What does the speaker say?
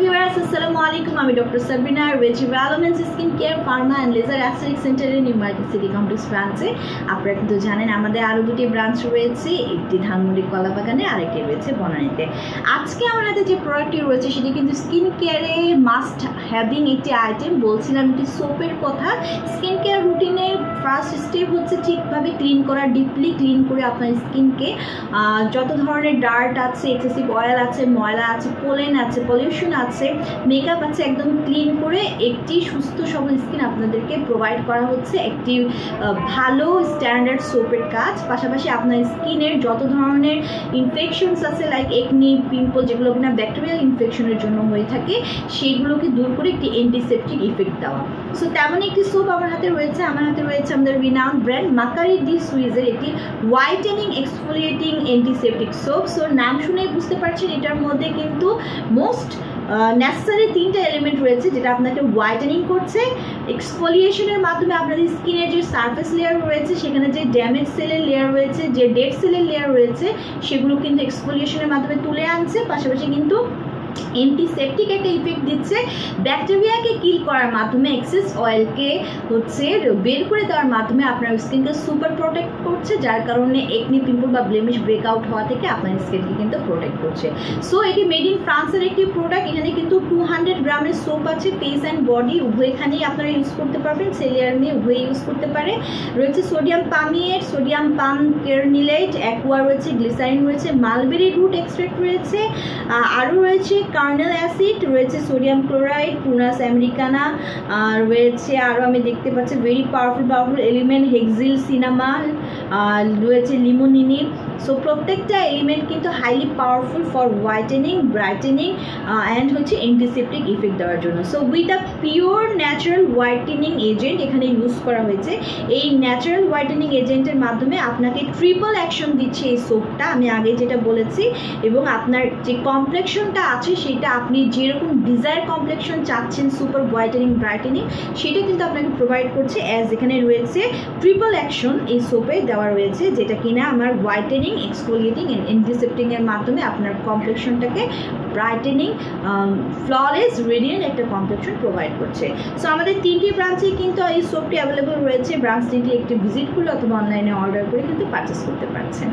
Viewers আসসালামু আলাইকুম আমি ডক্টর সাবিনা রেজি ভ্যালোমেন্স skin care pharma and laser aesthetic সেন্টারে নিউ মার্কেট সিটি কমপ্লেক্স ব্রাঞ্চে। আপনারা কিন্তু জানেন আমাদের আরও দুটি ব্রাঞ্চ রয়েছে, একটি ধানমন্ডি কলাবাগানে আর একটি রয়েছে বনানীতে। আজকে আমার হাতে যে প্রোডাক্টটি রয়েছে সেটি কিন্তু স্কিন কেয়ারে মাস্ট হ্যাভিং একটি আইটেম। বলছিলাম একটি সোপের কথা। স্কিন কেয়ার রুটিনের ফার্স্ট স্টেপ হচ্ছে ঠিকভাবে ক্লিন করা, ডিপলি ক্লিন করে আপনার স্কিনকে যত ধরনের ডার্ট আছে, এক্সেসিভ অয়েল আছে, ময়লা আছে, পোলেন আছে, পলিউশন আছে, মেকআপ আছে, একদম ক্লিন করে একটি সুস্থ সবল স্কিন আপনাদেরকে প্রোভাইড করা হচ্ছে একটি ভালো স্ট্যান্ডার্ড সোপের কাজ। পাশাপাশি আপনার স্কিনের যত ধরনের ইনফেকশনস আছে লাইক একনি, পিম্পল, যেগুলো কিনা ব্যাকটেরিয়াল ইনফেকশনের জন্য হয়ে থাকে সেইগুলোকে দূর করে একটি অ্যান্টিসেপটিক ইফেক্ট দেওয়া। সো তেমন একটি সোপ আমার হাতে রয়েছে। আমার হাতে রয়েছে আমাদের রিনাউন্ড ব্র্যান্ড মাকারি ডি সুইজের একটি whitening exfoliating antiseptic soap. So নাম শুনেই বুঝতে পারছেন এটার মধ্যে কিন্তু মোস্ট নেসেসারি তিনটা এলিমেন্ট রয়েছে, যেটা আপনাকে হোয়াইটেনিং করছে, এক্সফোলিয়েশনের মাধ্যমে আপনাদের স্কিনের যে সারফেস লেয়ার রয়েছে সেখানে যে ড্যামেজ সেলের লেয়ার রয়েছে, যে ডেড সেলের লেয়ার রয়েছে সেগুলো কিন্তু এক্সফোলিয়েশনের মাধ্যমে তুলে আনছে। পাশাপাশি কিন্তু অ্যান্টিসেপটিক একটা ইফেক্ট দিচ্ছে, ব্যাকটেরিয়াকে কিল করার মাধ্যমে, এক্সেস অয়েলকে হচ্ছে বের করে দেওয়ার মাধ্যমে আপনার স্কিনকে সুপার প্রোটেক্ট করছে, যার কারণে একনি, পিম্পল বা ব্লেমিশ ব্রেকআউট হওয়া থেকে আপনার স্কিনকে কিন্তু প্রোটেক্ট করছে। সো এটি মেড ইন ফ্রান্সের একটি প্রোডাক্ট। এখানে কিন্তু 200 গ্রামের সোপ আছে, ফেস অ্যান্ড বডি উভয়খানেই আপনারা ইউজ করতে পারবেন, সেলিয়ার মেয়ে উভয় ইউজ করতে পারে। রয়েছে সোডিয়াম পামিয়েট, সোডিয়াম পাম কেরনিলেট, অ্যাকুয়া রয়েছে, গ্লিসারিন রয়েছে, মালবেরি রুট এক্সট্রাক্ট রয়েছে, আরও রয়েছে কার্নেল অ্যাসিড, রয়েছে সোডিয়াম ক্লোরাইড, পুনাস আমেরিকানা, রয়েছে আরও আমি দেখতে পাচ্ছি ভেরি পাওয়ারফুল এলিমেন্ট হেক্সিল সিনামাল, রয়েছে লিমোনিনি। সো প্রত্যেকটা এলিমেন্ট কিন্তু highly powerful for whitening, brightening and হচ্ছে অ্যান্টিসেপটিক ইফেক্ট দেওয়ার জন্য। So with a pure natural whitening agent এখানে ইউজ করা হয়েছে। এই ন্যাচারাল হোয়াইটেনিং এজেন্টের মাধ্যমে আপনাকে ট্রিপল অ্যাকশন দিচ্ছে এই সোপটা, আমি আগে যেটা বলেছি, এবং আপনার যে কমপ্লেকশনটা আছে সেটা আপনি যেরকম ডিজায়ার কমপ্লেকশন চাচ্ছেন, সুপার হোয়াইটেনিং, ব্রাইটেনিং, সেটা কিন্তু আপনাকে প্রোভাইড করছে। অ্যাজ এখানে রয়েছে ট্রিপল অ্যাকশন এই সোপে দেওয়া রয়েছে, যেটা কিনা আমার হোয়াইটেনিং, এক্সফোলিয়েটিং অ্যান্ড অ্যান্টিসেপ্টিংয়ের মাধ্যমে আপনার কমপ্লেকশনটাকে ব্রাইটেনিং, ফ্ললেস, রেডিয়েন্ট একটা কমপ্লেকশন প্রোভাইড করছে। সো আমাদের তিনটি ব্রাঞ্চেই কিন্তু এই সোপটি অ্যাভেলেবল রয়েছে। ব্রাঞ্চ তিনটি একটি ভিজিট করলে অথবা অনলাইনে অর্ডার করে কিন্তু পারচেস করতে পারছেন।